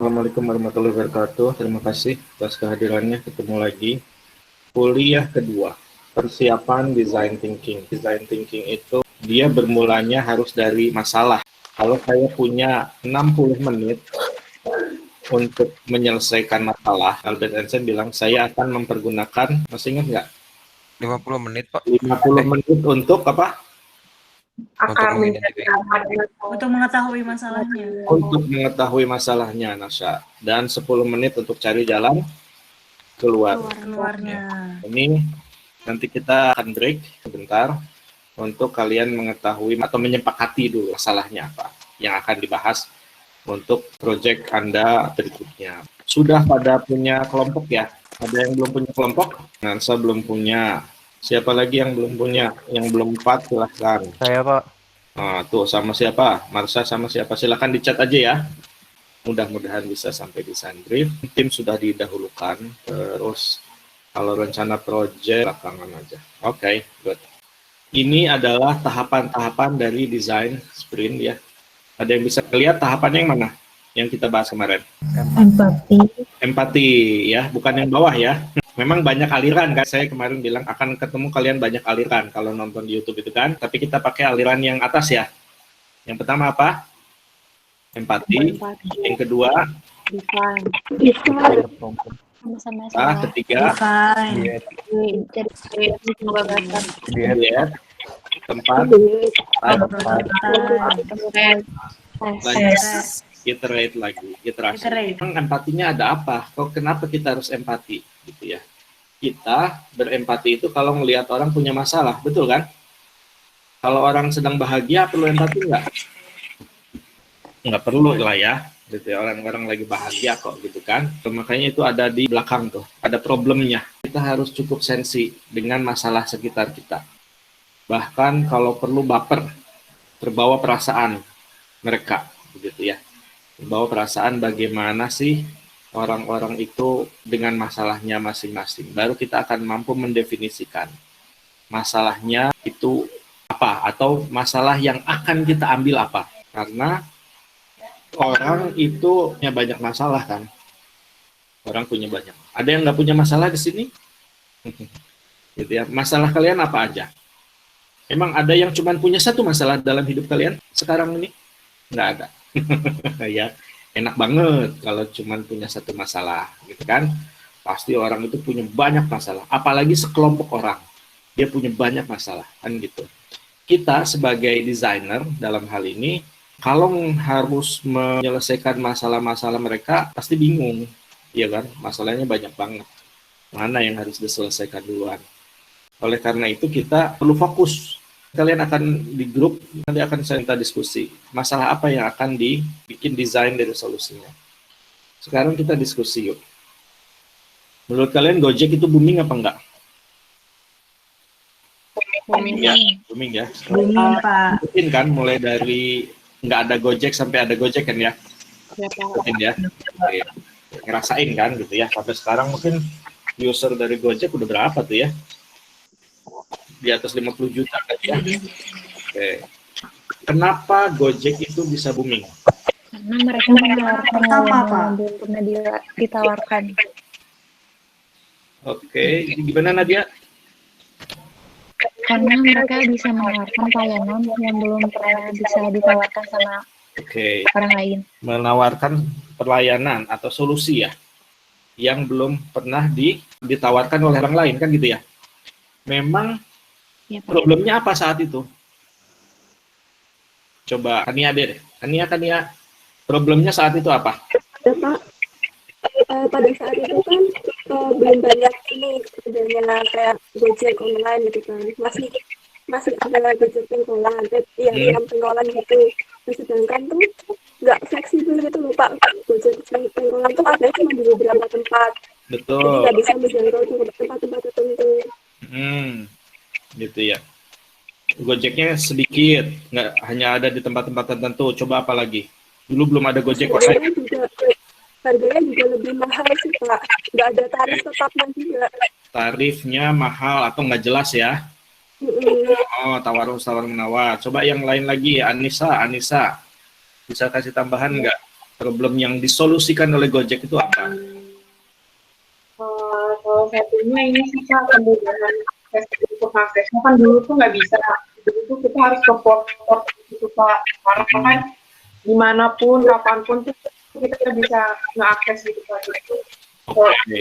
Assalamualaikum warahmatullahi wabarakatuh. Terima kasih atas kehadirannya. Ketemu lagi. Kuliah kedua, persiapan design thinking. Design thinking itu dia bermulanya harus dari masalah. Kalau saya punya 60 menit untuk menyelesaikan masalah, Albert Einstein bilang saya akan mempergunakan, masih ingat nggak? 50 menit, Pak. 50 menit untuk apa? Untuk mengetahui masalahnya. Untuk mengetahui masalahnya, Nasya. Dan 10 menit untuk cari jalan keluarnya. Ini nanti kita akan break sebentar untuk kalian mengetahui atau menyepakati dulu masalahnya apa yang akan dibahas untuk proyek Anda berikutnya. Sudah pada punya kelompok ya? Ada yang belum punya kelompok? Nansa belum punya. Siapa lagi yang belum punya? Yang belum 4 silahkan. Saya, Pak. Nah, tuh sama siapa? Marsha sama siapa? Silahkan di chat aja ya. Mudah-mudahan bisa sampai desain brief. Tim sudah didahulukan. Terus kalau rencana proyek belakangan aja. Oke, good. Ini adalah tahapan-tahapan dari desain sprint ya. Ada yang bisa lihat tahapannya yang mana? Yang kita bahas kemarin. Empati ya, bukan yang bawah ya. Memang banyak aliran kan. Saya kemarin bilang akan ketemu kalian banyak aliran kalau nonton di YouTube itu kan. Tapi kita pakai aliran yang atas ya. Yang pertama apa? Empati. Yang kedua? Ketiga? Diet. Tempat. Iterate lagi. Iterasi. Empatinya ada apa? Kok kenapa kita harus empati? Gitu ya. Kita berempati itu kalau melihat orang punya masalah, betul kan? Kalau orang sedang bahagia, perlu empati nggak? Nggak perlu lah ya. Gitu ya. Orang-orang lagi bahagia kok gitu kan. Makanya itu ada di belakang tuh. Ada problemnya. Kita harus cukup sensi dengan masalah sekitar kita. Bahkan kalau perlu baper, terbawa perasaan mereka. Begitu ya. Terbawa perasaan bagaimana sih orang-orang itu dengan masalahnya masing-masing. Baru kita akan mampu mendefinisikan masalahnya itu apa atau masalah yang akan kita ambil apa. Karena orang itu punya banyak masalah kan. Orang punya banyak. Ada yang nggak punya masalah di sini? Gitu ya. Masalah kalian apa aja? Emang ada yang cuma punya satu masalah dalam hidup kalian sekarang ini? Nggak ada. Ya. Enak banget kalau cuma punya satu masalah, gitu kan? Pasti orang itu punya banyak masalah, apalagi sekelompok orang, dia punya banyak masalah, kan gitu. Kita sebagai desainer dalam hal ini, kalau harus menyelesaikan masalah-masalah mereka, pasti bingung, ya kan? Masalahnya banyak banget, mana yang harus diselesaikan duluan. Oleh karena itu kita perlu fokus. Kalian akan di grup, nanti akan saya minta diskusi. Masalah apa yang akan dibikin desain dari solusinya. Sekarang kita diskusi yuk. Menurut kalian Gojek itu booming apa enggak? Booming ya. Booming ya. Booming, Pak. Mungkin kan mulai dari nggak ada Gojek sampai ada Gojek kan ya? Mungkin ya. Oke. Ngerasain kan gitu ya. Sampai sekarang mungkin user dari Gojek udah berapa tuh ya? Di atas 50 juta kan ya. Oke. Kenapa Gojek itu bisa booming? Karena mereka menawarkan yang belum pernah ditawarkan. Oke, gimana Nadia? Karena mereka bisa menawarkan pelayanan yang belum pernah bisa ditawarkan sama orang lain. Menawarkan pelayanan atau solusi ya, yang belum pernah ditawarkan oleh orang lain kan gitu ya. Memang ya, problemnya apa saat itu? Coba Kania deh. Kania. Problemnya saat itu apa? Ya, Pak. Pada saat itu kan belum banyak ini adanya kayak Gojek online gitu kan. Masih ada Gojek pengkolan, yang pengkolan gitu. Nah, sedangkan tuh nggak fleksibel gitu loh Pak. Gojek pengkolan tuh ada cuma di beberapa tempat. Betul. Jadi nggak bisa menjangkau ke tempat-tempat tertentu. Gitu ya. Gojeknya sedikit, nggak hanya ada di tempat-tempat tertentu. Coba apa lagi? Dulu belum ada Gojek online. Harganya juga lebih mahal sih Pak. Nggak ada tarif tetapnya juga. Tarifnya mahal atau nggak jelas ya? Oh, tawar menawar. Coba yang lain lagi, Anissa. Bisa kasih tambahan nggak? Problem yang disolusikan oleh Gojek itu apa? Salah satunya ini sih Kak, kemudahan akses untuk aksesnya kan dulu tuh nggak bisa. Dulu tuh kita harus ke port gitu Pak. Karena kan dimanapun, kapanpun tuh kita bisa ngeakses gitu Pak. Oke.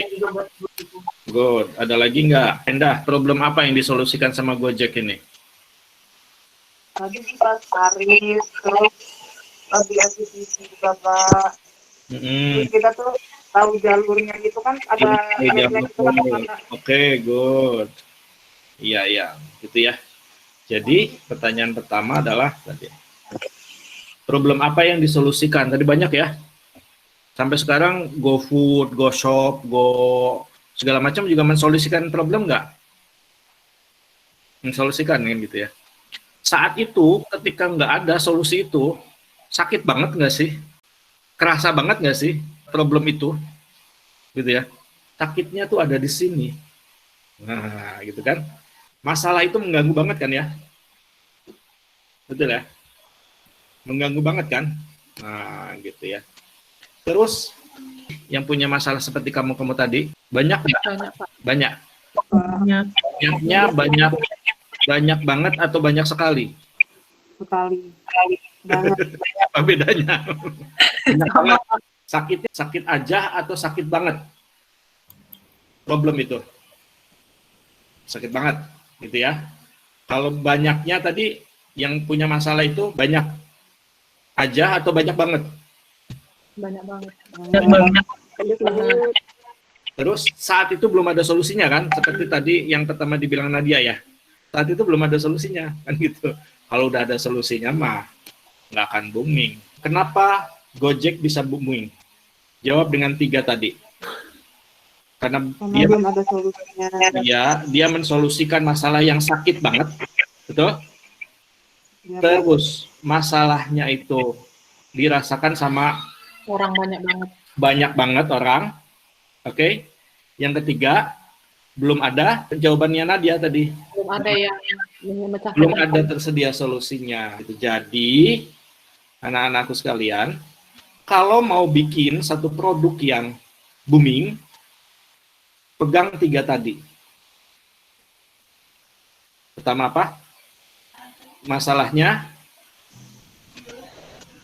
Good. Ada lagi nggak? Endah, problem apa yang disolusikan sama Gojek ini? Tadi pas tarif, terus lebih efisien juga Pak. Terus kita tuh tahu jalurnya gitu kan, ada gitu kan. Oke, good. Iya, gitu ya. Jadi pertanyaan pertama adalah tadi problem apa yang disolusikan? Tadi banyak ya. Sampai sekarang GoFood, GoShop, segala macam juga mensolusikan problem nggak? Mensolusikan kan gitu ya. Saat itu ketika nggak ada solusi itu, sakit banget nggak sih? Kerasa banget nggak sih problem itu? Gitu ya. Sakitnya tuh ada di sini. Nah, gitu kan. Masalah itu mengganggu banget kan ya? Betul ya? Mengganggu banget kan? Nah, gitu ya. Terus yang punya masalah seperti kamu tadi, banyak nggak? Banyak. Banyaknya banyak banget atau banyak sekali? Sekali. Banget. Apa bedanya? Banyak banget. Sakitnya sakit aja atau sakit banget? Problem itu. Sakit banget, gitu ya. Kalau banyaknya tadi yang punya masalah itu banyak aja atau banyak banget? Banyak banget. Terus saat itu belum ada solusinya kan? Seperti tadi yang pertama dibilang Nadia ya. Saat itu belum ada solusinya kan gitu. Kalau udah ada solusinya mah nggak akan booming. Kenapa Gojek bisa booming? Jawab dengan 3 tadi. Karena dia belum ada solusinya. Dia mensolusikan masalah yang sakit banget, betul? Ya, Terus masalahnya itu dirasakan sama Orang banyak banget orang. Oke. Yang ketiga, belum ada jawabannya Nadia tadi. belum ada yang memecahkan. Belum ada tersedia solusinya. Jadi, anak-anakku sekalian, kalau mau bikin satu produk yang booming, pegang 3 tadi. Pertama apa? Masalahnya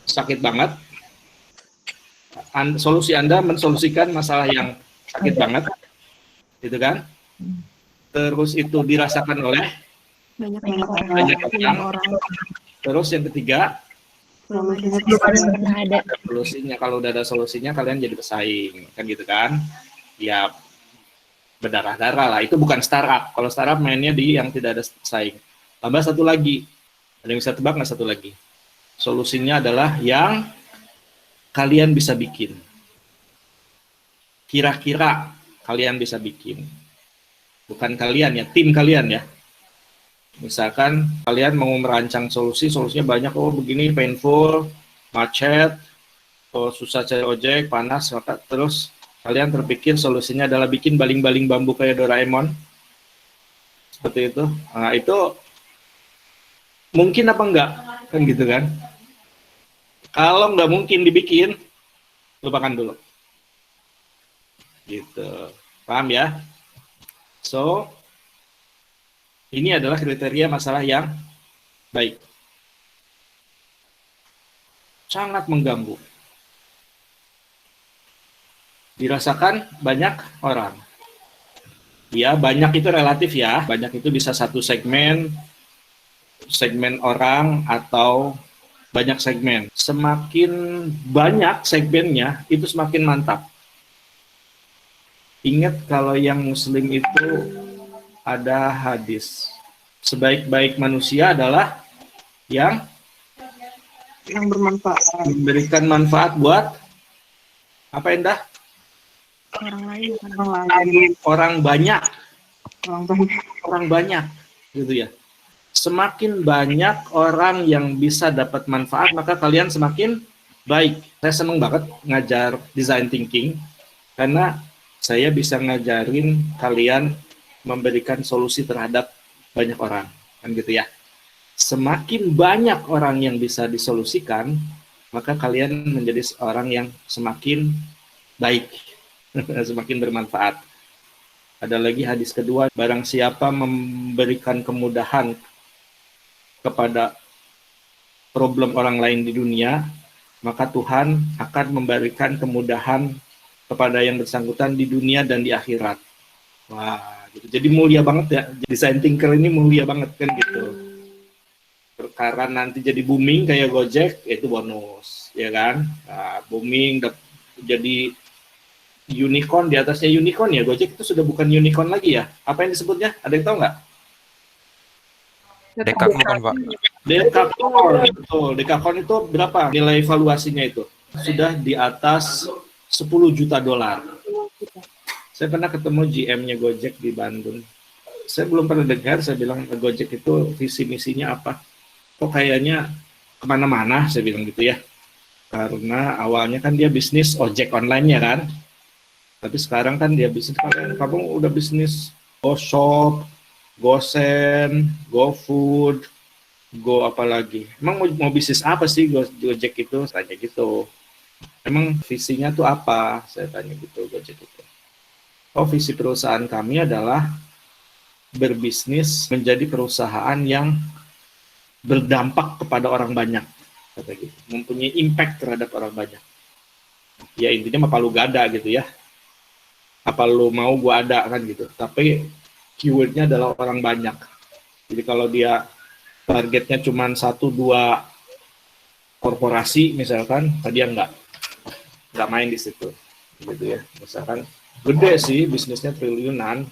sakit banget. Solusi Anda mensolusikan masalah yang sakit banget, gitu kan? Terus itu dirasakan oleh banyak banyak orang. Terus yang ketiga, solusinya. Kalau udah ada solusinya, kalian jadi pesaing, kan gitu kan? Ya berdarah-darah lah. Itu bukan startup. Kalau startup mainnya di yang tidak ada pesaing. Tambah satu lagi. Ada yang bisa tebak nggak satu lagi? Solusinya adalah yang kalian bisa bikin. Kira-kira kalian bisa bikin. Bukan kalian ya, tim kalian ya. Misalkan kalian mau merancang solusinya banyak, begini painful, macet, susah cari ojek, panas, maka terus kalian terpikir solusinya adalah bikin baling-baling bambu kayak Doraemon. Seperti itu. Nah, itu mungkin apa enggak? Kan gitu kan. Kalau nggak mungkin dibikin, lupakan dulu. Gitu. Paham ya? So, ini adalah kriteria masalah yang baik. Sangat mengganggu. Dirasakan banyak orang. Ya, banyak itu relatif ya. Banyak itu bisa satu segmen orang atau banyak segmen. Semakin banyak segmennya, itu semakin mantap. Ingat kalau yang muslim itu ada hadis. Sebaik-baik manusia adalah yang bermanfaat. Memberikan manfaat buat apa Endah? orang lain. Orang banyak. Orang banyak. Gitu ya. Semakin banyak orang yang bisa dapat manfaat, maka kalian semakin baik. Saya senang banget ngajar design thinking, karena saya bisa ngajarin kalian memberikan solusi terhadap banyak orang. Kan gitu ya. Semakin banyak orang yang bisa disolusikan, maka kalian menjadi seorang yang semakin baik, semakin bermanfaat. Ada lagi hadis kedua, barang siapa memberikan kemudahan kepada problem orang lain di dunia, maka Tuhan akan memberikan kemudahan kepada yang bersangkutan di dunia dan di akhirat. Wah, gitu. Jadi mulia banget ya, design thinker ini mulia banget kan gitu. Perkara nanti jadi booming kayak Gojek, itu bonus, ya kan? Nah, booming jadi unicorn, di atasnya unicorn ya, Gojek itu sudah bukan unicorn lagi ya. Apa yang disebutnya? Ada yang tahu nggak? Dekakorn, Pak. Dekakorn, betul. Dekakorn itu berapa nilai valuasinya itu? Sudah di atas 10 juta dolar. Saya pernah ketemu GM-nya Gojek di Bandung. Saya belum pernah dengar, saya bilang Gojek itu visi misinya apa? Kok kayaknya kemana-mana, saya bilang gitu ya. Karena awalnya kan dia bisnis ojek online-nya kan. Tapi sekarang kan dia bisnis, kamu udah bisnis GoShop, GoSend, GoFood, Go apa lagi? Emang mau bisnis apa sih Gojek itu? Tanya gitu. Emang visinya tuh apa? Saya tanya gitu Gojek itu. Oh, visi perusahaan kami adalah berbisnis menjadi perusahaan yang berdampak kepada orang banyak, kata gitu, mempunyai impact terhadap orang banyak. Ya intinya mah palu gada gitu ya. Apa lu mau gua ada kan gitu. Tapi keywordnya adalah orang banyak. Jadi kalau dia targetnya cuma 1-2 korporasi misalkan, dia nggak main di situ, gitu ya. Misalkan gede sih bisnisnya triliunan,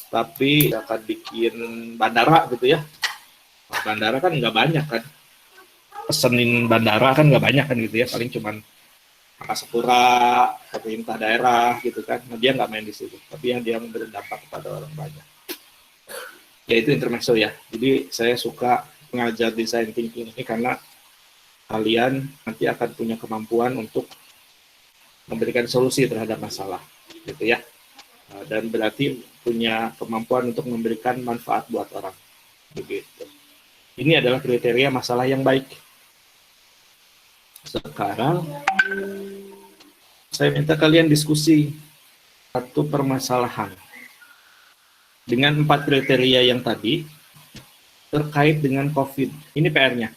tapi akan bikin bandara gitu ya. Bandara kan nggak banyak kan, pesenin bandara kan nggak banyak kan gitu ya, paling cuman Angkasa Pura, pemerintah daerah gitu kan. Nah, dia nggak main di situ, tapi yang dia berdampak kepada orang banyak. Ya itu intermezzo ya. Jadi saya suka mengajar design thinking ini karena kalian nanti akan punya kemampuan untuk memberikan solusi terhadap masalah, gitu ya. Dan berarti punya kemampuan untuk memberikan manfaat buat orang, begitu. Ini adalah kriteria masalah yang baik. Sekarang saya minta kalian diskusi satu permasalahan dengan 4 kriteria yang tadi terkait dengan COVID. Ini PR-nya.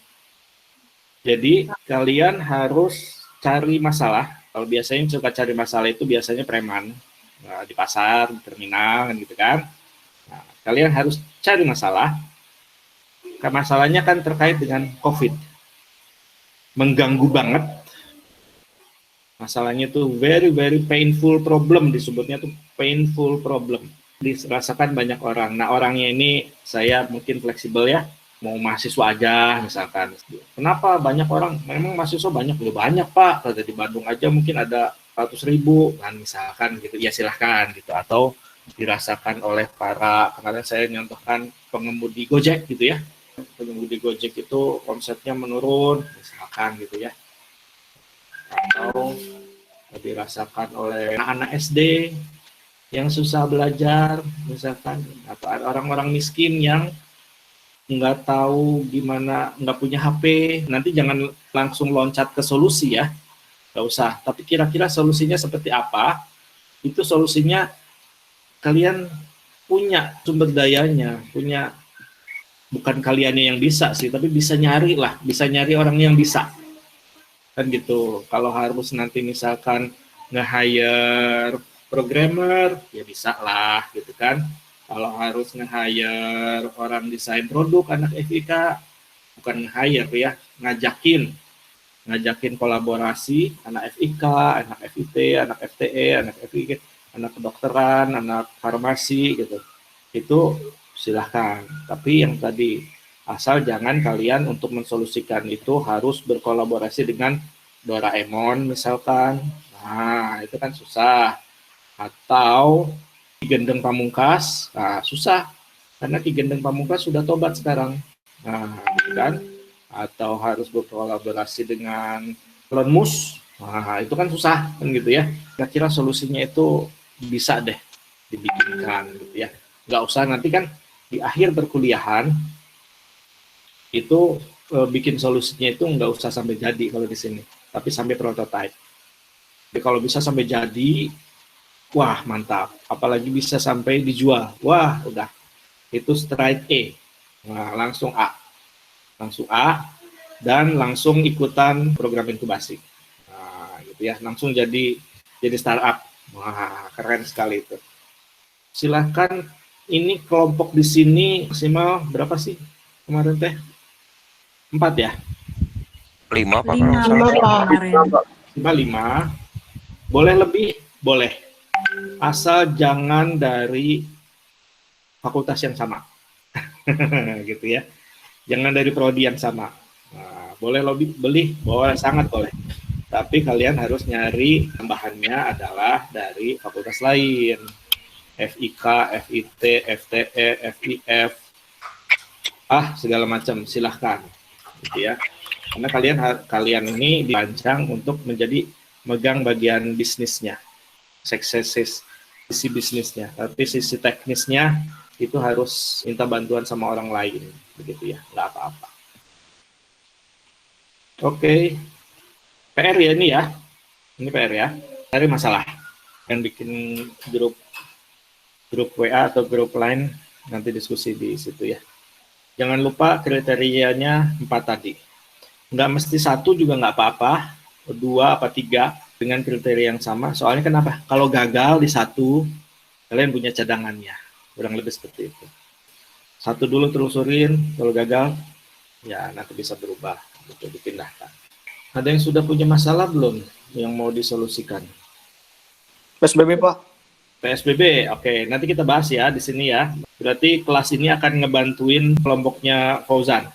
Jadi kalian harus cari masalah. Kalau biasanya yang suka cari masalah itu biasanya preman, nah, di pasar, di terminal, gitu kan. Nah, kalian harus cari masalah. Masalahnya kan terkait dengan COVID. Mengganggu banget. Masalahnya tuh very painful problem, disebutnya tuh painful problem. Dirasakan banyak orang. Nah, orangnya ini saya mungkin fleksibel ya. Mau mahasiswa aja misalkan. Kenapa banyak orang? Memang mahasiswa banyak, udah banyak Pak. Kalau di Bandung aja mungkin ada 100.000 kan misalkan gitu. Ya silahkan gitu. Atau dirasakan oleh para, kemarin saya nyontohkan pengemudi Gojek gitu ya. Pengemudi Gojek itu omsetnya menurun misalkan gitu ya. Atau dirasakan oleh anak-anak SD yang susah belajar misalkan, atau orang-orang miskin yang nggak tahu gimana, nggak punya HP. Nanti jangan langsung loncat ke solusi ya, nggak usah, tapi kira-kira solusinya seperti apa. Itu solusinya kalian punya sumber dayanya, punya, bukan kaliannya yang bisa sih, tapi bisa nyari lah, bisa nyari orang yang bisa kan gitu. Kalau harus nanti misalkan nge-hire programmer ya bisa lah gitu kan. Kalau harus nge-hire orang desain produk anak FIK, bukan nge-hire ya, ngajakin kolaborasi anak FIK, anak FIT, anak FTE, anak FIK, anak kedokteran, anak farmasi gitu. Itu silahkan. Tapi yang tadi, asal jangan kalian untuk mensolusikan itu harus berkolaborasi dengan Doraemon misalkan. Nah, itu kan susah. Atau Ki Gendeng Pamungkas, nah susah. Karena Ki Gendeng Pamungkas sudah tobat sekarang. Nah, kan? Atau harus berkolaborasi dengan Elon Musk. Nah, itu kan susah kan gitu ya. Kira-kira solusinya itu bisa deh dibikinkan gitu ya. Nggak usah nanti kan di akhir perkuliahan itu bikin solusinya itu nggak usah sampai jadi kalau di sini. tapi sampai prototype. Jadi kalau bisa sampai jadi, wah mantap. Apalagi bisa sampai dijual, wah udah. Itu strike A. Nah, langsung A. Dan langsung ikutan program inkubasi. Nah, gitu ya. Langsung jadi startup. Wah, keren sekali itu. Silahkan, ini kelompok di sini maksimal berapa sih kemarin teh? 4 ya? 5 Pak. 5. Boleh lebih? Boleh. Asal jangan dari fakultas yang sama. Gitu ya. Jangan dari prodi yang sama. Nah, boleh lebih, boleh, sangat boleh. Tapi kalian harus nyari tambahannya adalah dari fakultas lain. FIK, FIT, FTE, FIF, segala macam, silahkan. Gitu ya. Karena kalian ini dirancang untuk menjadi megang bagian bisnisnya, sisi bisnisnya, tapi sisi teknisnya itu harus minta bantuan sama orang lain, begitu ya, nggak apa-apa. Oke. PR ya ini PR ya, cari masalah, yang bikin grup WA atau grup lain, nanti diskusi di situ ya. Jangan lupa kriterianya 4 tadi, nggak mesti 1 juga nggak apa-apa, 2 apa 3 dengan kriteria yang sama. Soalnya kenapa? Kalau gagal di 1, kalian punya cadangannya. Kurang lebih seperti itu. 1 dulu telusurin, kalau gagal, ya nanti bisa berubah, gitu, dipindahkan. Ada yang sudah punya masalah belum yang mau disolusikan? PSBB, Pak. PSBB, oke. Nanti kita bahas ya di sini ya. Berarti kelas ini akan ngebantuin kelompoknya Fauzan.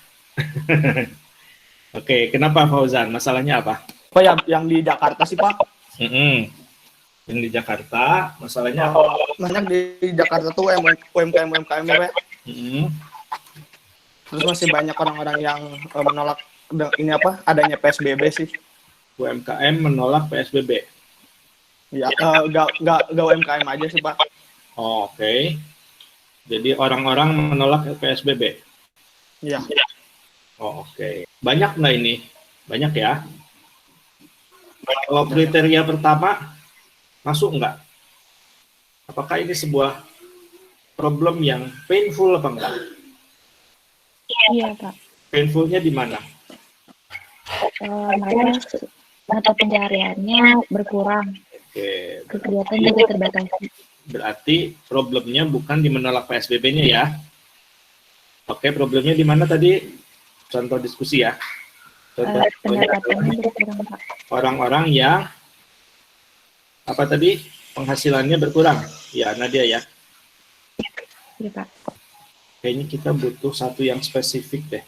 Oke, kenapa Fauzan? Masalahnya apa? Pak, yang di Jakarta sih, Pak. Yang di Jakarta, masalahnya apa? Banyak di Jakarta tuh UMKM ya, Pak. Terus masih banyak orang-orang yang menolak adanya PSBB sih. UMKM menolak PSBB. Ya, nggak UMKM aja sih, Pak. Oke. Jadi orang-orang menolak PSBB. Iya. Oke. Banyak nggak ini? Banyak ya. Kalau kriteria pertama, masuk nggak? Apakah ini sebuah problem yang painful apa enggak? Iya, Pak. Painfulnya di mana? Mata pencariannya berkurang. Oke. Kegiatan juga terbatasi. Berarti problemnya bukan di menolak PSBB-nya ya. Oke, problemnya di mana tadi? Contoh diskusi ya. Contoh Pendapatannya berkurang, Pak. orang-orang yang apa tadi? Penghasilannya berkurang. Ya, Nadia ya. Iya, Pak. Kayaknya kita butuh satu yang spesifik deh.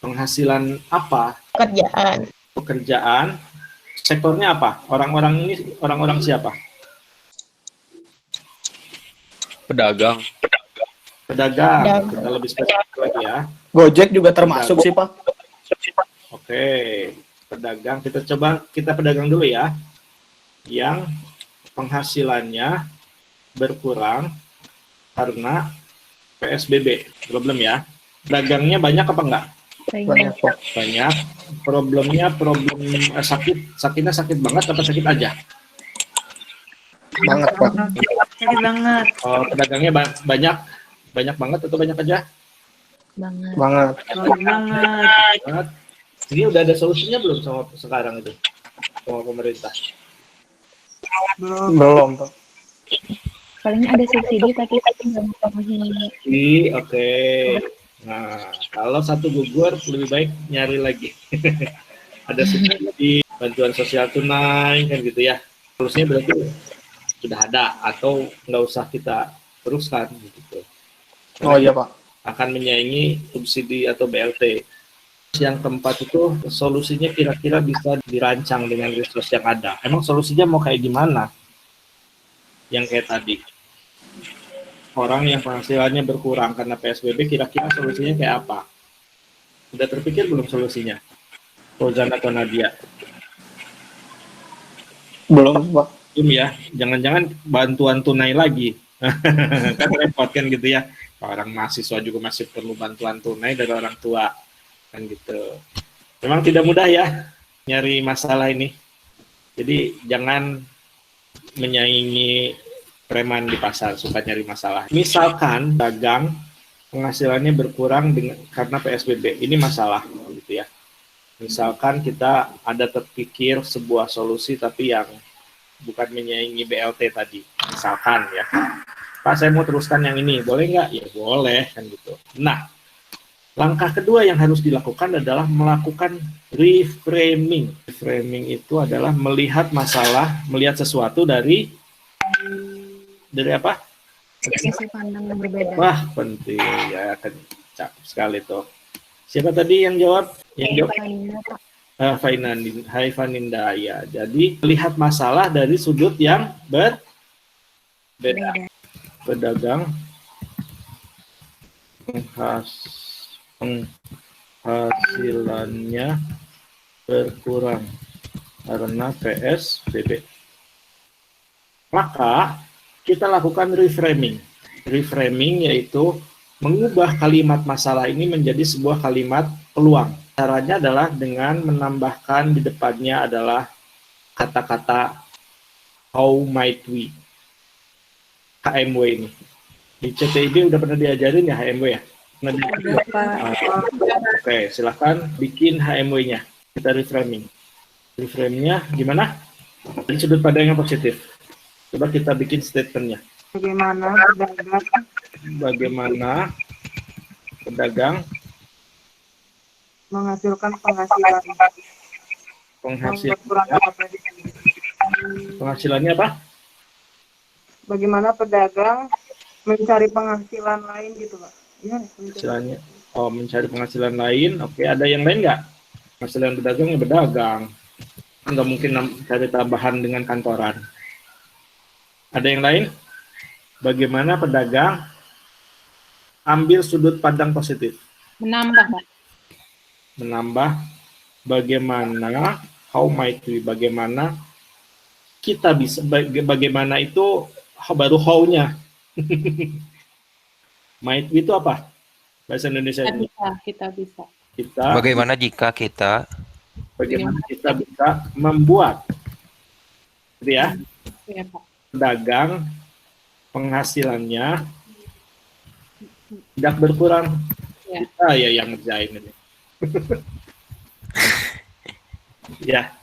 Penghasilan apa? Pekerjaan. Sektornya apa? Orang-orang ini orang-orang siapa? Pedagang. Kita lebih spesifik lagi ya. Gojek juga termasuk sih, Pak. Oke, pedagang. Kita pedagang dulu ya. Yang penghasilannya berkurang karena PSBB. Problem ya. Dagangnya banyak apa enggak? Banyak. Banyak. Problemnya sakit. Sakitnya sakit banget atau sakit aja? Banget, Pak. Sakit banget. Oh, pedagangnya banyak banget atau banyak aja? Banget. Banget. Banget. Ini udah ada solusinya belum sama sekarang itu? Sama pemerintah? Belum, Pak. Paling ada subsidi tapi nggak memenuhi. Oke. Nah, kalau satu gugur lebih baik nyari lagi. Ada subsidi, bantuan sosial tunai kan gitu ya. Solusinya berarti sudah ada atau nggak usah kita teruskan gitu. Oh iya, Pak. Akan menyaingi subsidi atau BLT. Yang keempat itu solusinya kira-kira bisa dirancang dengan resource yang ada. Emang solusinya mau kayak gimana? Yang kayak tadi. Orang yang penghasilannya berkurang karena PSBB, kira-kira solusinya kayak apa? Udah terpikir belum solusinya? Fauzan atau Nadia? Belum, Pak. Belum ya? Jangan-jangan bantuan tunai lagi. Kan repot kan gitu ya. Orang mahasiswa juga masih perlu bantuan tunai dari orang tua. Kan gitu. Memang tidak mudah ya. nyari masalah ini. Jadi jangan menyaingi preman di pasar suka nyari masalah. Misalkan dagang penghasilannya berkurang karena PSBB, ini masalah gitu ya. Misalkan kita ada terpikir sebuah solusi tapi yang bukan menyaingi BLT tadi, misalkan ya, Pak saya mau teruskan yang ini, boleh nggak? Ya boleh kan gitu. Nah, langkah kedua yang harus dilakukan adalah melakukan reframing. Reframing itu adalah melihat masalah, melihat sesuatu dari apa? Sisi pandang yang berbeda. Wah, penting ya, kan cakep sekali tuh. Siapa tadi yang jawab? Yang jawab? Hai Faninda, ya. Jadi melihat masalah dari sudut yang berbeda. Pedagang penghasilannya berkurang karena PSBB. Maka kita lakukan reframing. Reframing yaitu mengubah kalimat masalah ini menjadi sebuah kalimat peluang. Caranya adalah dengan menambahkan di depannya adalah kata-kata how might we. HMW ini. Di CTIB udah pernah diajarin ya HMW ya? Pernah diajarin? Oke, silahkan bikin HMW-nya. Kita reframing. Reframing-nya gimana? Dari sudut pandang yang positif. Coba kita bikin statement-nya. Bagaimana pedagang menghasilkan penghasilan. Penghasilannya apa? Bagaimana pedagang mencari penghasilan lain gitu, Pak? Ya, penghasilannya. Oh, mencari penghasilan lain. Oke, ada yang lain nggak? Penghasilan pedagang ya berdagang. Nggak mungkin cari tambahan dengan kantoran. Ada yang lain? Bagaimana pedagang ambil sudut pandang positif? Menambah, Pak. Menambah. Bagaimana, how might we, bagaimana kita bisa, bagaimana itu baru how-nya. Might we itu apa? Bahasa Indonesia ini. Kita bisa. Bagaimana jika kita Bagaimana kita bisa membuat, gitu ya, Iya, Pak. pedagang penghasilannya tidak berkurang. Ya. Kita ya yang ngerjain ini. Ya,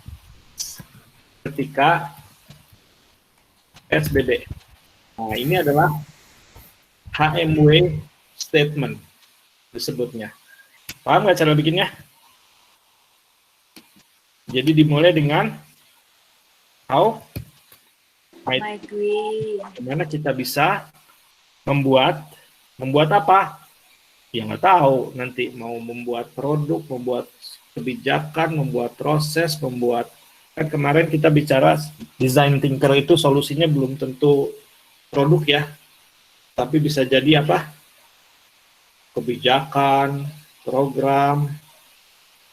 ketika PSBB. Nah, ini adalah HMW statement disebutnya. Paham nggak cara bikinnya? Jadi dimulai dengan how might we. Gimana kita bisa membuat apa? Ya nggak tahu. Nanti mau membuat produk, membuat kebijakan, membuat proses, membuat, kan kemarin kita bicara design thinker itu solusinya belum tentu produk ya, tapi bisa jadi apa? Kebijakan, program.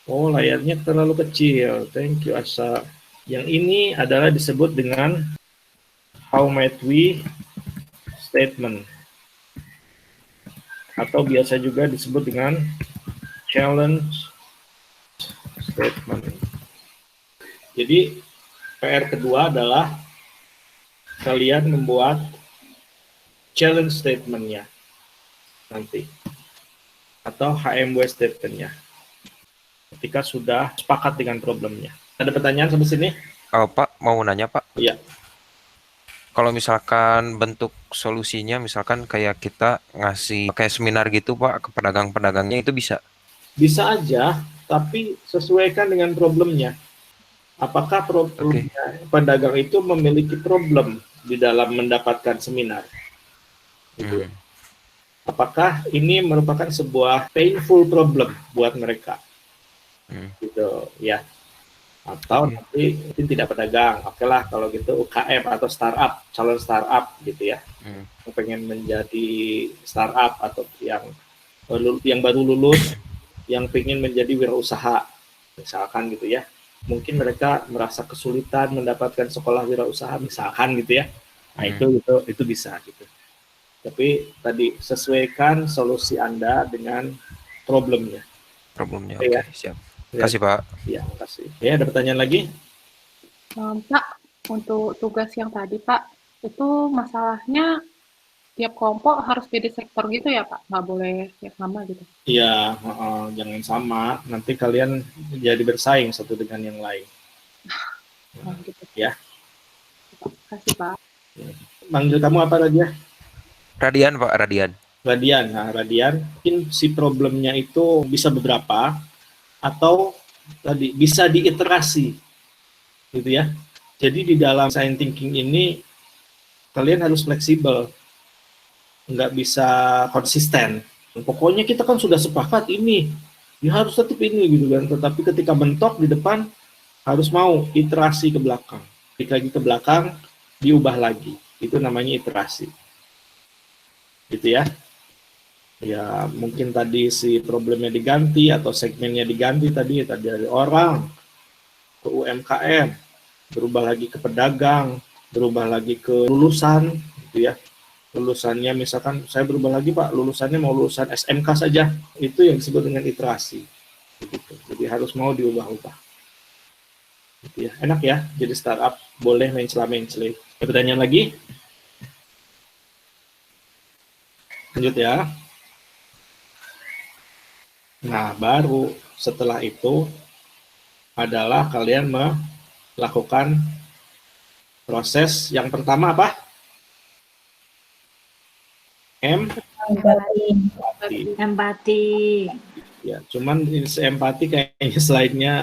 Oh, layarnya terlalu kecil. Thank you, Asa. Yang ini adalah disebut dengan how might we statement. Atau biasa juga disebut dengan challenge statement. Jadi PR kedua adalah kalian membuat challenge statement-nya nanti atau HMW statement-nya ketika sudah sepakat dengan problemnya. Ada pertanyaan sampai sini? Oh, Pak, mau nanya, Pak. Iya. Kalau misalkan bentuk solusinya, misalkan kayak kita ngasih kayak seminar gitu, Pak, ke pedagang-pedagangnya, itu bisa? Bisa aja, tapi sesuaikan dengan problemnya. Apakah problemnya pedagang itu memiliki problem di dalam mendapatkan seminar? Gitu. Apakah ini merupakan sebuah painful problem buat mereka? Gitu ya. Atau nanti mungkin tidak pedagang, oke lah kalau gitu UKM atau startup, calon startup gitu ya, yang pengen menjadi startup atau yang baru lulus, yang pengen menjadi wirausaha, misalkan gitu ya, mungkin mereka merasa kesulitan mendapatkan sekolah wirausaha misalkan gitu ya, nah itu bisa gitu. Tapi tadi sesuaikan solusi Anda dengan problemnya. Problemnya, oke, siap. Kasih Pak. Ya, makasih. Ya, ada pertanyaan lagi? Pak, untuk tugas yang tadi Pak, itu masalahnya tiap kelompok harus beda sektor gitu ya Pak? Nggak boleh yang sama gitu? Iya, jangan sama. Nanti kalian jadi bersaing satu dengan yang lain. Nah, gitu. Ya. Kasih Pak. Manggil kamu apa Radia? Radian Pak, Radian. Radian. Nah, Radian, mungkin si problemnya itu bisa beberapa atau tadi bisa diiterasi, gitu ya. Jadi di dalam design thinking ini kalian harus fleksibel, nggak bisa konsisten. Pokoknya kita kan sudah sepakat ini, ya harus tetap ini gitu kan. Tetapi ketika mentok di depan harus mau iterasi ke belakang, lagi ke belakang diubah lagi. Itu namanya iterasi, gitu ya. Ya mungkin tadi si problemnya diganti atau segmennya diganti tadi dari orang ke UMKM, berubah lagi ke pedagang, berubah lagi ke lulusan, gitu ya. Lulusannya misalkan saya berubah lagi Pak, lulusannya mau lulusan SMK saja, itu yang disebut dengan iterasi. Gitu. Jadi harus mau diubah-ubah. Gitu ya. Enak ya, jadi startup boleh mencela-mencela. Pertanyaan lagi? Lanjut ya. Nah, baru setelah itu adalah kalian melakukan proses yang pertama apa? Empati. Ya, cuman empati kayaknya slide-nya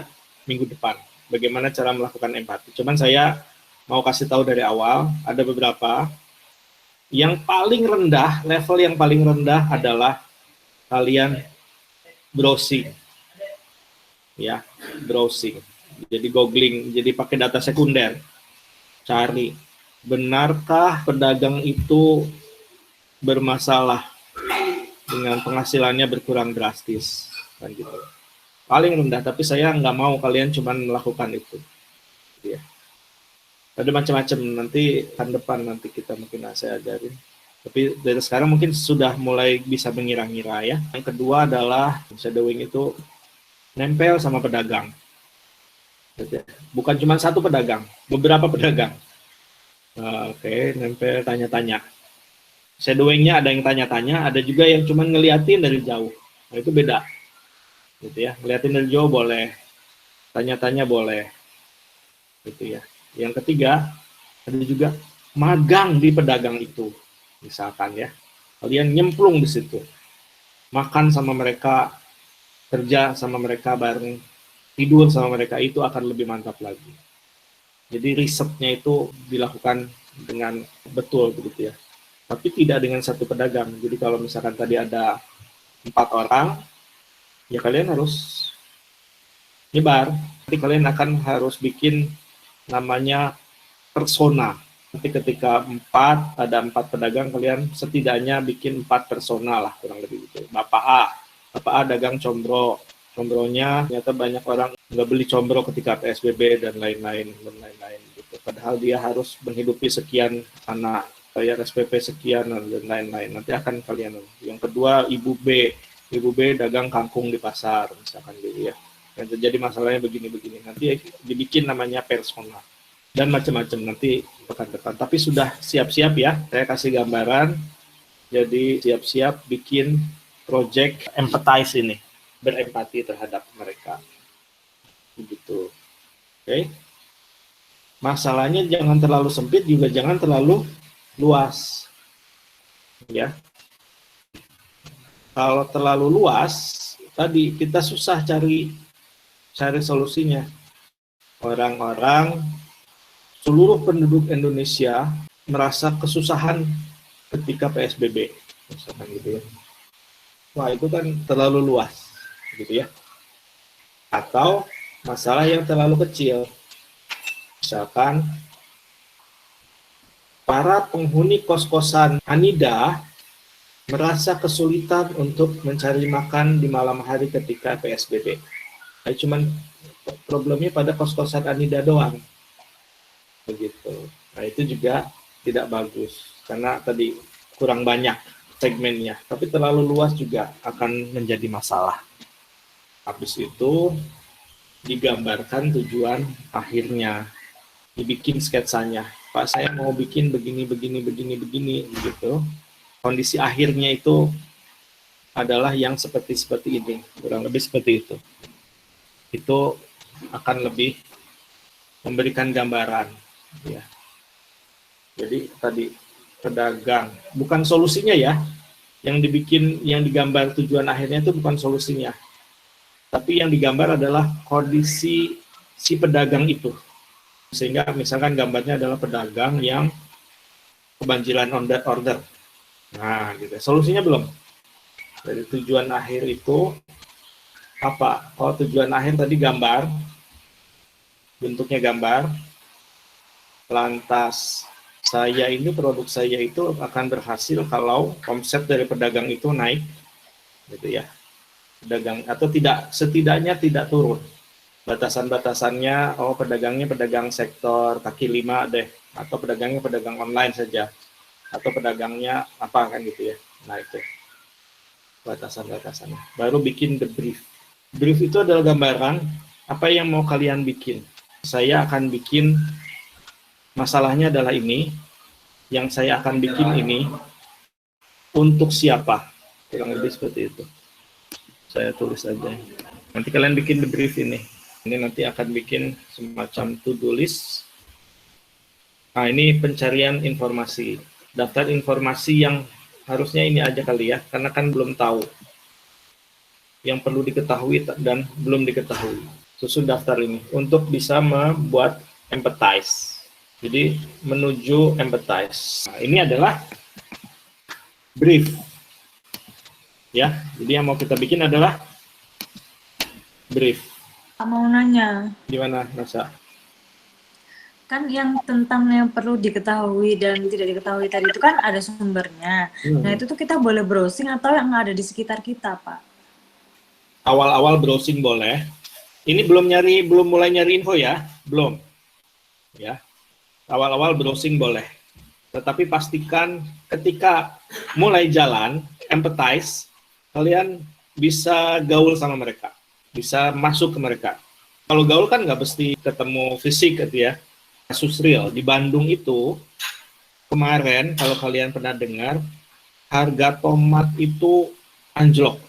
minggu depan. Bagaimana cara melakukan empati. Cuman saya mau kasih tahu dari awal, ada beberapa. Yang paling rendah, level yang paling rendah adalah kalian browsing. Ya, browsing. Jadi googling, jadi pakai data sekunder. Cari, benarkah pedagang itu bermasalah dengan penghasilannya berkurang drastis, kan gitu. Paling rendah, tapi saya nggak mau kalian cuma melakukan itu. Ya. Ada macam-macam, nanti kan depan nanti kita mungkin saya ajarin. Tapi dari sekarang mungkin sudah mulai bisa mengira-ngira ya. Yang kedua adalah shadowing itu nempel sama pedagang. Bukan cuma satu pedagang, beberapa pedagang. Oke, nempel tanya-tanya. Shadowingnya ada yang tanya-tanya, ada juga yang cuma ngeliatin dari jauh. Nah, itu beda. Gitu ya, ngeliatin dari jauh boleh, tanya-tanya boleh. Gitu ya. Yang ketiga, ada juga magang di pedagang itu. Misalkan ya, kalian nyemplung di situ, makan sama mereka, kerja sama mereka bareng, tidur sama mereka, itu akan lebih mantap lagi. Jadi risetnya itu dilakukan dengan betul begitu ya. Tapi tidak dengan satu pedagang. Jadi kalau misalkan tadi ada 4 orang, ya kalian harus nyebar. Nanti kalian akan harus bikin namanya persona. Nanti ketika ada 4 pedagang, kalian setidaknya bikin 4 persona lah, kurang lebih gitu. Bapak A dagang combro. Combronya ternyata banyak orang nggak beli combro ketika PSBB dan lain-lain gitu. Padahal dia harus menghidupi sekian anak, bayar SPP sekian dan lain-lain. Nanti akan kalian. Yang kedua, Ibu B dagang kangkung di pasar, misalkan gitu ya. Yang terjadi masalahnya begini-begini. Nanti dibikin namanya persona. Dan macam-macam nanti pekan depan. Tapi sudah siap-siap ya, saya kasih gambaran. Jadi siap-siap bikin project empathize ini, berempati terhadap mereka. Begitu. Oke. Masalahnya jangan terlalu sempit, juga jangan terlalu luas. Ya. Kalau terlalu luas, tadi kita susah cari solusinya. Orang-orang, seluruh penduduk Indonesia merasa kesusahan ketika PSBB, misalkan gitu ya. Wah, itu kan terlalu luas, gitu ya. Atau masalah yang terlalu kecil, misalkan para penghuni kos-kosan Anida merasa kesulitan untuk mencari makan di malam hari ketika PSBB. Nah, cuman problemnya pada kos-kosan Anida doang. Begitu. Nah, itu juga tidak bagus karena tadi kurang banyak segmennya, tapi terlalu luas juga akan menjadi masalah. Habis itu digambarkan tujuan akhirnya, dibikin sketsanya. Pak, saya mau bikin begini gitu. Kondisi akhirnya itu adalah yang seperti ini, kurang lebih seperti itu. Itu akan lebih memberikan gambaran, ya. Jadi tadi pedagang, bukan solusinya ya, yang digambar tujuan akhirnya itu bukan solusinya. Tapi yang digambar adalah kondisi si pedagang itu. Sehingga misalkan gambarnya adalah pedagang yang kebanjiran order. Nah, gitu. Solusinya belum. Dari tujuan akhir itu apa? Oh, tujuan akhir tadi gambar. Bentuknya gambar. Lantas produk saya itu akan berhasil kalau omset dari pedagang itu naik. Gitu ya. Pedagang atau setidaknya tidak turun. Batasan-batasannya, pedagangnya pedagang sektor kaki lima deh, atau pedagangnya pedagang online saja, atau pedagangnya apa kan gitu ya. Nah itu batasan-batasannya. Baru bikin the brief. Brief itu adalah gambaran apa yang mau kalian bikin. Saya akan bikin, masalahnya adalah ini, yang saya akan bikin ini untuk siapa, kurang lebih seperti itu. Saya tulis aja. Nanti kalian bikin the brief ini. Ini nanti akan bikin semacam to-do list. Nah, ini pencarian informasi. Daftar informasi yang harusnya ini aja kali ya, karena kan belum tahu. Yang perlu diketahui dan belum diketahui. Susun daftar ini untuk bisa membuat empathize. Jadi menuju empathize. Nah, ini adalah brief. Ya, jadi yang mau kita bikin adalah brief. Mau nanya. Gimana, Nasa? Kan yang tentang yang perlu diketahui dan tidak diketahui tadi itu kan ada sumbernya. Nah, itu tuh kita boleh browsing atau yang ada di sekitar kita, Pak? Awal-awal browsing boleh. Ini belum mulai nyari info ya? Belum. Ya. Awal-awal browsing boleh. Tetapi pastikan ketika mulai jalan, empathize, kalian bisa gaul sama mereka, bisa masuk ke mereka. Kalau gaul kan nggak mesti ketemu fisik gitu ya. Kasus real di Bandung itu kemarin, kalau kalian pernah dengar, harga tomat itu anjlok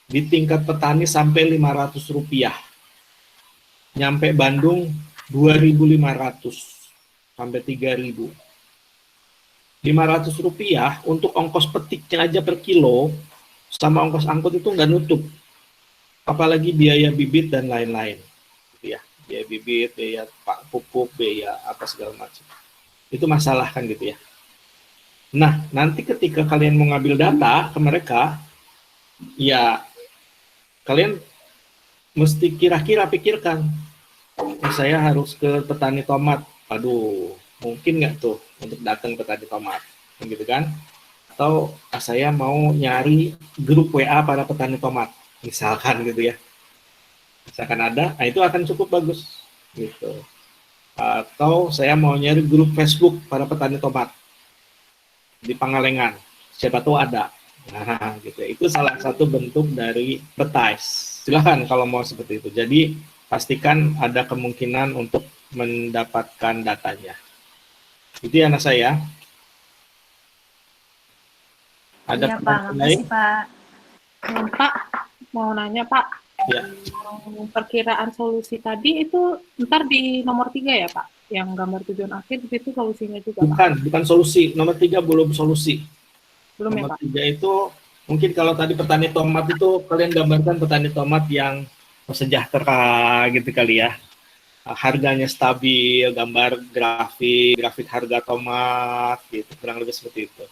di tingkat petani sampai Rp500, nyampe Bandung 2.500 sampai 3.000. Rp500 untuk ongkos petiknya aja per kilo, sama ongkos angkut itu nggak nutup, apalagi biaya bibit dan lain-lain, ya, biaya bibit, biaya pupuk, biaya apa segala macam, itu masalah kan gitu ya. Nah, nanti ketika kalian mau ngambil data ke mereka, ya kalian mesti kira-kira pikirkan, saya harus ke petani tomat, aduh, mungkin nggak tuh untuk datang ke petani tomat, gitu kan? Atau saya mau nyari grup WA para petani tomat, misalkan gitu ya. Misalkan ada, nah itu akan cukup bagus gitu. Atau saya mau nyari grup Facebook para petani tomat di Pangalengan, siapa tahu ada. Nah, gitu. Itu salah satu bentuk dari empathize. Silahkan kalau mau seperti itu. Jadi pastikan ada kemungkinan untuk mendapatkan datanya. Itu ya anak saya. Ada ya, Pak. Makasih, Pak. Pak, mau nanya, Pak. Ya. Perkiraan solusi tadi itu ntar di nomor 3 ya, Pak? Yang gambar tujuan akhir itu solusinya juga, Pak? Bukan solusi. Nomor 3 belum solusi. Belum nomor ya, Pak? 3 itu, mungkin kalau tadi petani tomat itu, kalian gambarkan petani tomat yang sejahtera gitu kali ya. Harganya stabil, gambar grafik harga tomat, gitu. Kurang lebih seperti itu.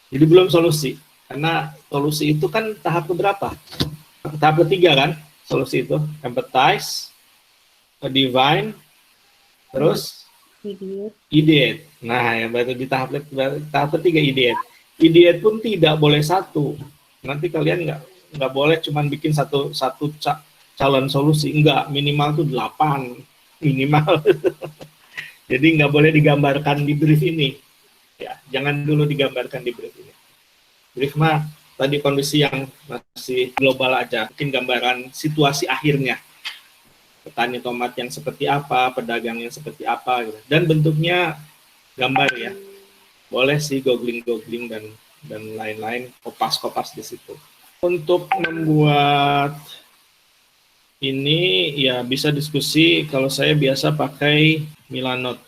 Jadi belum solusi, karena solusi itu kan tahap keberapa? Tahap ketiga kan, solusi itu. Empathize, divine, terus ideate. Nah, yang baru di tahap ketiga ideate. Ideate pun tidak boleh satu. Nanti kalian nggak boleh cuman bikin satu calon solusi. Enggak, minimal tuh 8. Minimal. Jadi nggak boleh digambarkan di brief ini. Ya, jangan dulu digambarkan di brief ini. Brief mah tadi kondisi yang masih global aja, mungkin gambaran situasi akhirnya. petani tomat yang seperti apa, pedagang yang seperti apa, gitu. Dan bentuknya gambar ya. Boleh sih googling dan lain-lain, kopas di situ. Untuk membuat ini ya bisa diskusi. Kalau saya biasa pakai Milanote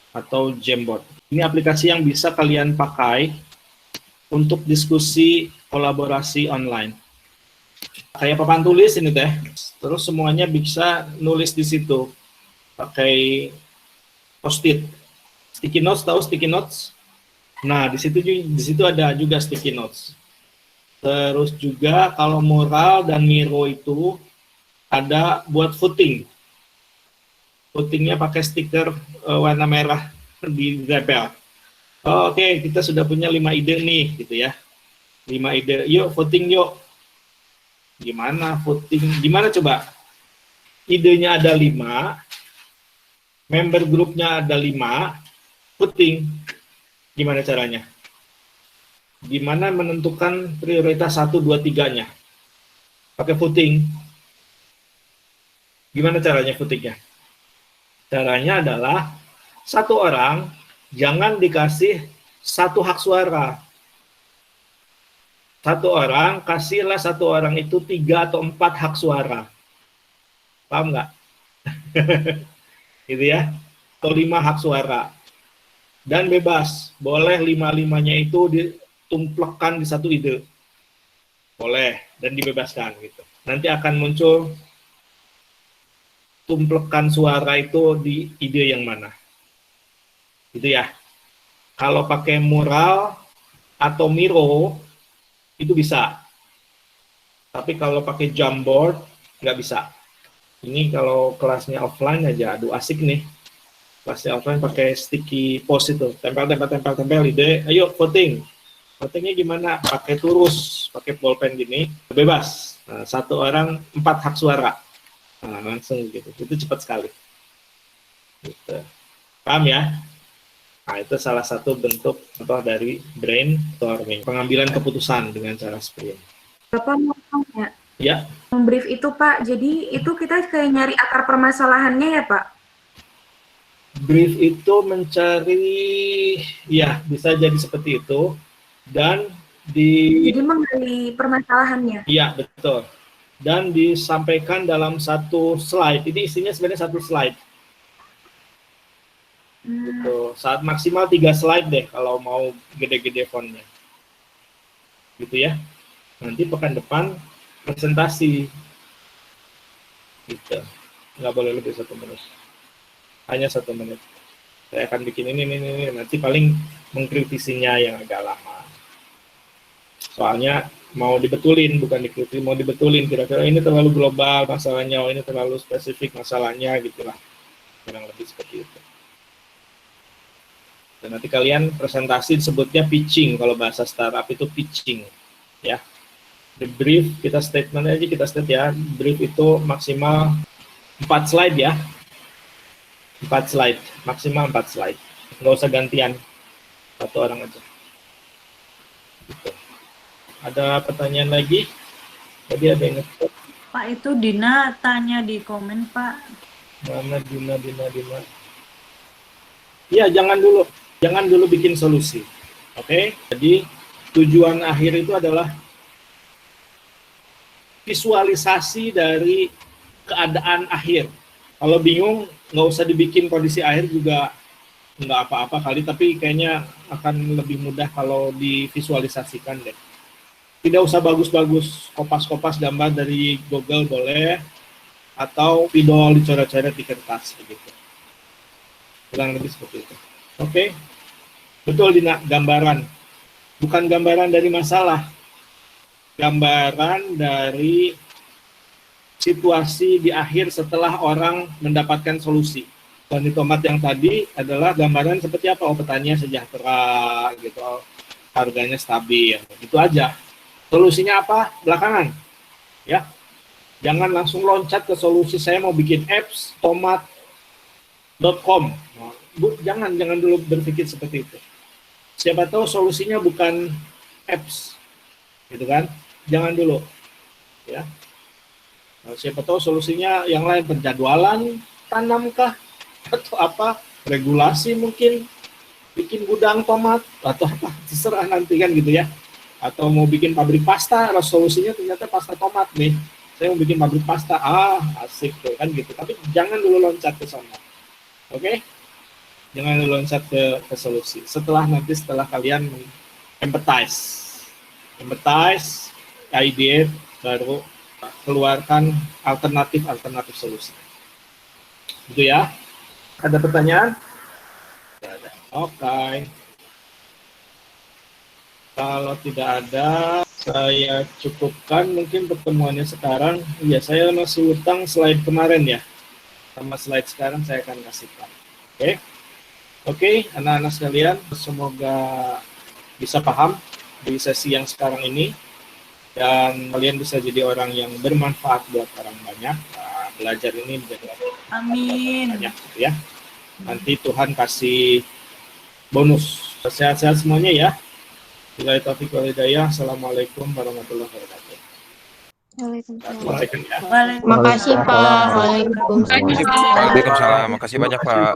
atau Jamboard. Ini aplikasi yang bisa kalian pakai untuk diskusi kolaborasi online. Kayak papan tulis ini teh. Terus semuanya bisa nulis di situ pakai post-it. Sticky notes, tahu sticky notes? Nah, di situ ada juga sticky notes. Terus juga kalau mural dan Miro itu ada buat footing. Footingnya pakai stiker warna merah di label. Oke, kita sudah punya 5 ide nih, gitu ya. 5 ide, yuk footing yuk. Gimana footing? Gimana coba? Idenya ada 5, member grupnya ada 5, footing. Gimana caranya? Gimana menentukan prioritas 1, 2, 3-nya? Pakai footing. Gimana caranya footingnya? Caranya adalah satu orang jangan dikasih 1 hak suara. Satu orang, kasihlah 1 orang itu 3 atau 4 hak suara. Paham nggak? Gitu ya. Atau 5 hak suara. Dan bebas. Boleh 5-5-nya itu ditumplekkan di satu ide. Boleh. Dan dibebaskan gitu. Nanti akan muncul tumplekan suara itu di ide yang mana. Gitu ya. Kalau pakai mural atau Miro, itu bisa. Tapi kalau pakai Jamboard, nggak bisa. Ini kalau kelasnya offline aja, aduh asik nih. Kelasnya offline pakai sticky post itu. Tempel ide, ayo voting. Votingnya gimana? Pakai turus, pakai pulpen gini, bebas. Nah, 1 orang 4 hak suara. Nah, langsung gitu. Itu cepat sekali. Gitu. Paham ya? Nah, itu salah satu bentuk dari brainstorming, pengambilan keputusan dengan cara seperti ini. Bapak mau tanya? Ya. Brief itu Pak, jadi itu kita kayak nyari akar permasalahannya ya Pak? Brief itu mencari, ya bisa jadi seperti itu, dan jadi menggali permasalahannya? Iya, betul. Dan disampaikan dalam 1 slide. Ini isinya sebenarnya 1 slide. Gitu. Saat maksimal 3 slide deh kalau mau gede-gede fontnya. Gitu ya. Nanti pekan depan presentasi. Gitu. Nggak boleh lebih 1 menit. Hanya 1 menit. Saya akan bikin ini. Nanti paling mengkritisinya yang agak lama. Soalnya mau dibetulin, bukan dikritik, mau dibetulin. Kira-kira ini terlalu global masalahnya, ini terlalu spesifik masalahnya, gitulah. Kurang lebih seperti itu. Dan nanti kalian presentasi disebutnya pitching, kalau bahasa startup itu pitching, ya. The brief, kita statement aja, kita state ya, brief itu maksimal 4 slide ya. 4 slide, maksimal 4 slide. Nggak usah gantian, 1 orang aja. Gitu. Ada pertanyaan lagi? Tadi ada yang nge-chat. Pak, itu Dina tanya di komen, Pak. Mana Dina. Ya, jangan dulu bikin solusi. Oke? Jadi, tujuan akhir itu adalah visualisasi dari keadaan akhir. Kalau bingung, nggak usah dibikin kondisi akhir juga nggak apa-apa kali, tapi kayaknya akan lebih mudah kalau divisualisasikan deh. Tidak usah bagus-bagus, kopas-kopas gambar dari Google boleh, atau video dicoret-coret di kertas begitu. Kurang lebih seperti itu. Oke. Betul Dina, gambaran. Bukan gambaran dari masalah. Gambaran dari situasi di akhir setelah orang mendapatkan solusi. Petani tomat yang tadi adalah gambaran seperti apa? Oh, petaninya sejahtera gitu. Harganya stabil. Gitu aja. Solusinya apa? Belakangan. Ya. Jangan langsung loncat ke solusi saya mau bikin apps tomat.com. Jangan dulu berpikir seperti itu. Siapa tahu solusinya bukan apps. Gitu kan? Jangan dulu. Ya. Siapa tahu solusinya yang lain, penjadwalan tanamkah atau apa, regulasi mungkin, bikin gudang tomat atau apa, terserah nanti kan gitu ya. Atau mau bikin pabrik pasta, solusinya ternyata pasta tomat nih. Saya mau bikin pabrik pasta, asik tuh kan gitu. Tapi jangan dulu loncat ke sana, oke? Jangan dulu loncat ke solusi. Setelah kalian empathize, ideate, baru keluarkan alternatif solusi. Gitu ya. Ada pertanyaan? Tidak ada. Oke. Kalau tidak ada, saya cukupkan mungkin pertemuannya sekarang. Iya, saya masih utang slide kemarin ya. Sama slide sekarang saya akan kasihkan. Oke, anak-anak sekalian, semoga bisa paham di sesi yang sekarang ini. Dan kalian bisa jadi orang yang bermanfaat buat orang banyak. Nah, belajar ini menjadi Amin. banyak gitu ya. Nanti Tuhan kasih bonus. Sehat-sehat semuanya ya. Billahi taufiq wal hidayah. Assalamualaikum warahmatullahi wabarakatuh. Waalaikumsalam. Ya. Waalaikumsalam. Makasih Pak. Waalaikumsalam. Waalaikumsalam. Makasih banyak Pak.